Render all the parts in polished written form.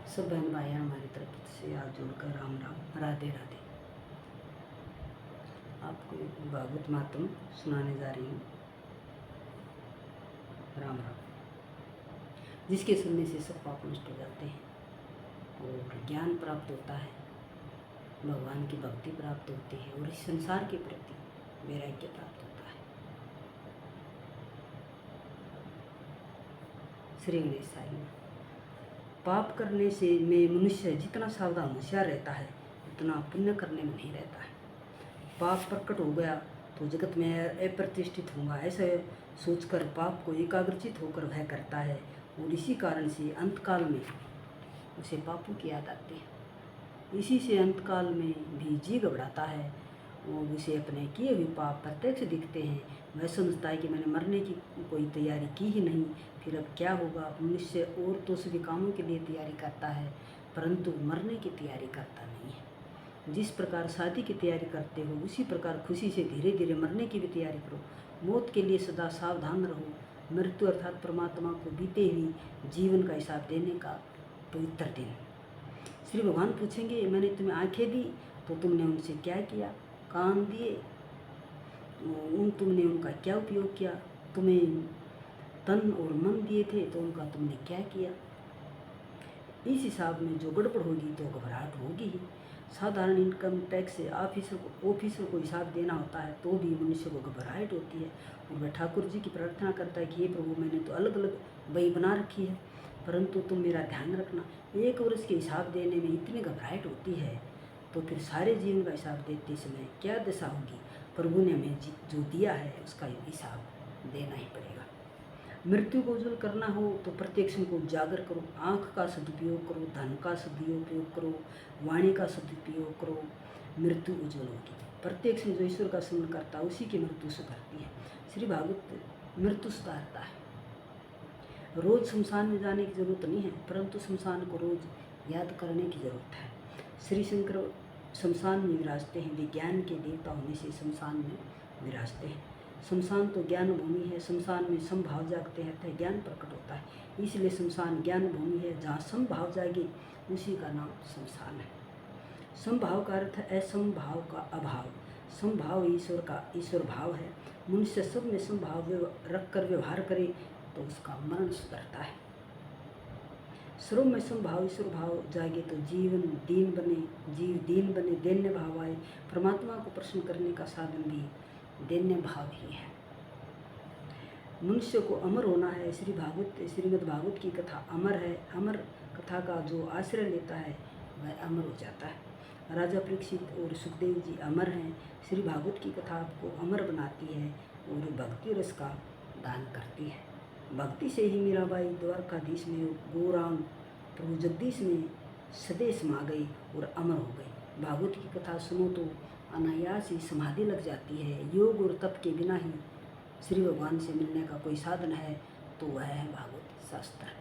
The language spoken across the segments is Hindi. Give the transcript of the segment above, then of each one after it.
सब बहन भाई हमारी तरफ से हाथ जोड़कर राम राम राधे राधे। आपको एक भागवत मातम सुनाने जा रही हूँ। राम राम। जिसके सुनने से सब पाप नष्ट हो जाते हैं और ज्ञान प्राप्त होता है, भगवान की भक्ति प्राप्त होती है और इस संसार के प्रति वैराग्य प्राप्त होता है। श्री गणेश साई। पाप करने से में मनुष्य जितना सावधान होशियार रहता है उतना पुण्य करने में नहीं रहता है। पाप प्रकट हो गया तो जगत में अप्रतिष्ठित होगा ऐसा सोचकर पाप को एकाग्रचित होकर वह करता है और इसी कारण से अंतकाल में उसे पापों की याद आती है। इसी से अंतकाल में भी जी घबराता है और उसे अपने किए हुए पाप प्रत्यक्ष दिखते हैं। वह समझता है कि मैंने मरने की कोई तैयारी की ही नहीं, फिर अब क्या होगा। मनुष्य और तो सभी कामों के लिए तैयारी करता है परंतु मरने की तैयारी करता नहीं है। जिस प्रकार शादी की तैयारी करते हो उसी प्रकार खुशी से धीरे धीरे मरने की भी तैयारी करो। मौत के लिए सदा सावधान रहो। मृत्यु अर्थात परमात्मा को बीते हुए जीवन का हिसाब देने का पवित्र दिन। श्री भगवान पूछेंगे, मैंने तुम्हें आंखें दी तो तुमने उनसे क्या किया, कान दिए तुमने उनका क्या उपयोग किया, तुम्हें तन और मन दिए थे तो उनका तुमने क्या किया। इस हिसाब में जो गड़बड़ होगी तो घबराहट होगी ही। साधारण इनकम टैक्स से ऑफिसर को हिसाब देना होता है तो भी मनुष्य को घबराहट होती है और वह ठाकुर जी की प्रार्थना करता है कि हे प्रभु, मैंने तो अलग अलग बही बना रखी है परंतु तुम मेरा ध्यान रखना। 1 वर्ष के हिसाब देने में इतनी घबराहट होती है तो फिर सारे जीवन का हिसाब देते समय क्या दशा होगी। प्रभु ने हमें जो दिया है उसका हिसाब देना ही पड़ेगा। मृत्यु को उज्जवल करना हो तो प्रत्येक क्षण को उजागर करो। आँख का सदुपयोग करो, धन का सदुपयोग करो, वाणी का सदुपयोग करो, मृत्यु उज्जवल होगी। प्रत्येक क्षण जो ईश्वर का स्मरण करता है उसी की मृत्यु सुधरती है। श्री भागवत मृत्यु सुधारता है। रोज शमशान में जाने की जरूरत नहीं है परंतु शमशान को रोज याद करने की जरूरत है। श्री शंकर शमशान में विराजते हैं। विज्ञान के देवता होने से शमशान में विराजते हैं। शमशान तो ज्ञान भूमि है। शमशान में समभाव जागते हैं अतः ज्ञान प्रकट होता है। इसलिए शमशान ज्ञान भूमि है। जहाँ समभाव जागे उसी का नाम शमशान है। समभाव का अर्थ है असमभाव का अभाव। समभाव ईश्वर भाव है। मनुष्य सब में समभाव रख कर व्यवहार करे तो उसका मरण सुधरता है। सर्व में समभाव ईश्वर भाव जागे तो जीव दीन बने, दैन्य भाव आए। परमात्मा को प्रसन्न करने का साधन भी दैन्य भाव ही है। मनुष्य को अमर होना है। श्रीमद् भागवत की कथा अमर है। अमर कथा का जो आश्रय लेता है वह अमर हो जाता है। राजा परीक्षित और सुखदेव जी अमर हैं। श्री भागवत की कथा आपको अमर बनाती है और भक्ति रस का दान करती है। भक्ति से ही मीराबाई द्वारकाधीश में, गौरांग प्रभु जगदीश में सदैव समा गई और अमर हो गई। भागवत की कथा सुनो तो अनायास ही समाधि लग जाती है। योग और तप के बिना ही श्री भगवान से मिलने का कोई साधन है तो वह है भागवत शास्त्र।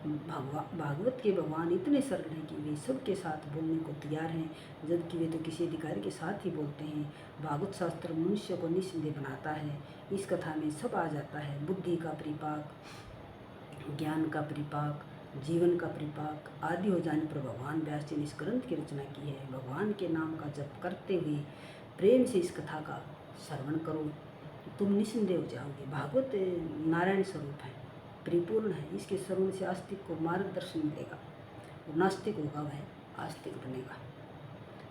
भागवत के भगवान इतने सरल हैं कि वे सबके साथ बोलने को तैयार हैं जबकि वे तो किसी अधिकारी के साथ ही बोलते हैं। भागवत शास्त्र मनुष्य को निस्संदेह बनाता है। इस कथा में सब आ जाता है। बुद्धि का परिपाक, ज्ञान का परिपाक, जीवन का परिपाक आदि हो जाने पर भगवान व्यास जी ने इस ग्रंथ की रचना की है। भगवान के नाम का जप करते हुए प्रेम से इस कथा का श्रवण करो, तुम निस्संदेह हो जाओगे। भागवत नारायण स्वरूप है, परिपूर्ण है। इसके श्रवण से आस्तिक को मार्गदर्शन मिलेगा और नास्तिक होगा वह आस्तिक बनेगा।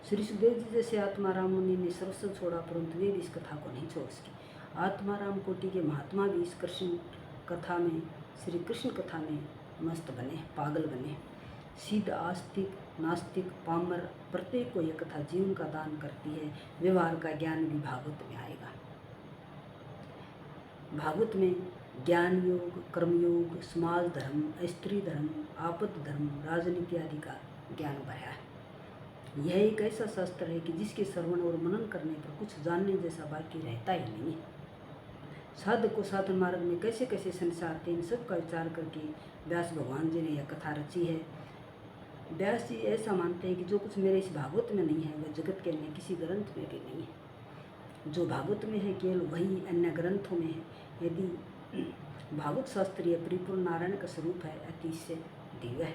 श्री सुखदेव जी जैसे आत्माराम मुनि ने सर्वस्व छोड़ा परंतु वे भी इस कथा को नहीं छोड़ सके। आत्माराम कोटि के महात्मा भी इस कृष्ण कथा में, श्री कृष्ण कथा में मस्त बने, पागल बने। सिद्ध, आस्तिक, नास्तिक, पामर प्रत्येक को यह कथा जीवन का दान करती है। व्यवहार का ज्ञान भी भागवत में आएगा। भागवत में ज्ञान योग, कर्मयोग, समाज धर्म, स्त्री धर्म, आपद धर्म, राजनीति आदि का ज्ञान भरा है। यह एक ऐसा शास्त्र है कि जिसके श्रवण और मनन करने पर कुछ जानने जैसा बाकी रहता ही नहीं है। साधक को साधन मार्ग में कैसे कैसे संसार आते हैं, इन सब का विचार करके व्यास भगवान जी ने यह कथा रची है। व्यास जी ऐसा मानते हैं कि जो कुछ मेरे इस भागवत में नहीं है वह जगत के अन्य किसी ग्रंथ में भी नहीं है। जो भागवत में है केवल वही अन्य ग्रंथों में है। यदि भागवत शास्त्र यह परिपूर्ण नारायण का स्वरूप है, अतिशय दिव्य है।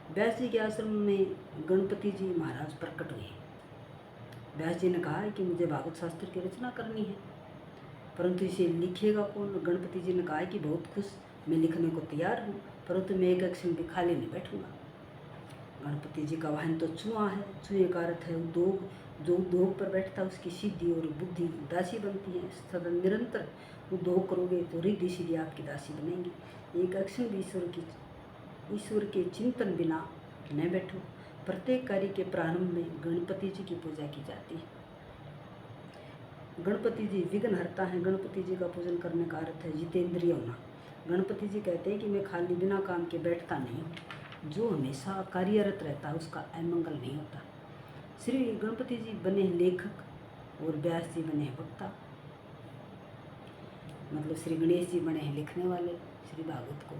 व्यास जी के आश्रम में गणपति जी महाराज प्रकट हुए। व्यास जी ने कहा है कि मुझे भागवत शास्त्र की रचना करनी है, परंतु इसे लिखेगा कौन। गणपति जी ने कहा है कि बहुत खुश, मैं लिखने को तैयार हूँ, परंतु मैं एक क्षण भी खाली नहीं बैठूंगा। गणपति जी का वाहन तो चुहा है। चूहे का अर्थ है उद्योग। जो उद्योग पर बैठता है उसकी सिद्धि और बुद्धि दासी बनती है। सदा निरंतर उद्योग करोगे तो रिद्धि सिद्धि आपकी दासी बनेंगी। एक क्षण भी ईश्वर के चिंतन बिना न बैठो। प्रत्येक कार्य के प्रारंभ में गणपति जी की पूजा की जाती है। गणपति जी विघ्नहर्ता हैं। गणपति जी का पूजन करने का अर्थ है जितेंद्रिय होना। गणपति जी कहते हैं कि मैं खाली बिना काम के बैठता नहीं हूँ। जो हमेशा कार्यरत रहता है उसका अमंगल नहीं होता। श्री गणपति जी बने लेखक और व्यास जी बने वक्ता। मतलब श्री गणेश जी बने हैं लिखने वाले श्री भागवत को,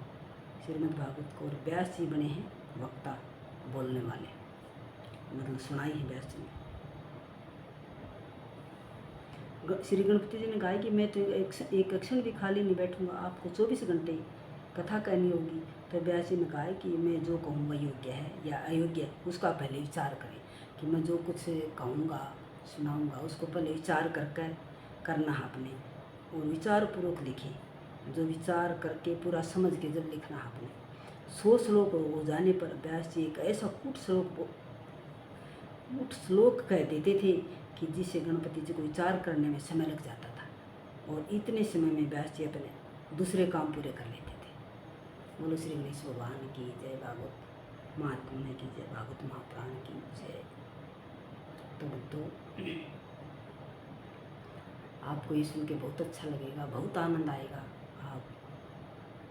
श्रीमद् भागवत को, और व्यास जी बने हैं वक्ता, बोलने वाले, मतलब सुनाई है व्यास जी ने। श्री गणपति जी ने कहा कि मैं तो एक क्षण भी खाली नहीं बैठूंगा, आपको 24 घंटे कथा कहनी होगी। तो व्यास जी ने कहा कि मैं जो कहूँ वह योग्य है या अयोग्य, उसका पहले विचार करें कि मैं जो कुछ कहूँगा सुनाऊँगा उसको पहले विचार करके करना है आपने, और विचार पूर्वक लिखें। जो विचार करके पूरा समझ के जब लिखना है आपने। 100 श्लोक हो जाने पर व्यास जी एक ऐसा कूट श्लोक कह देते थे कि जिससे गणपति जी को विचार करने में समय लग जाता था, और इतने समय में व्यास जी अपने दूसरे काम पूरे कर लेते थे। बोलो श्री गणेश भगवान की जय, भागवत महात्म्य की जय, भागवत महापुराण की जय। तो आपको ये सुन के बहुत अच्छा लगेगा, बहुत आनंद आएगा। आप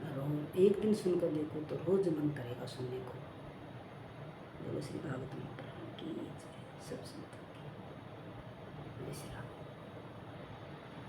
रोज एक दिन सुनकर देखो तो रोज मन करेगा सुनने को। बोलो श्री भागवत महापुराण की जय। सब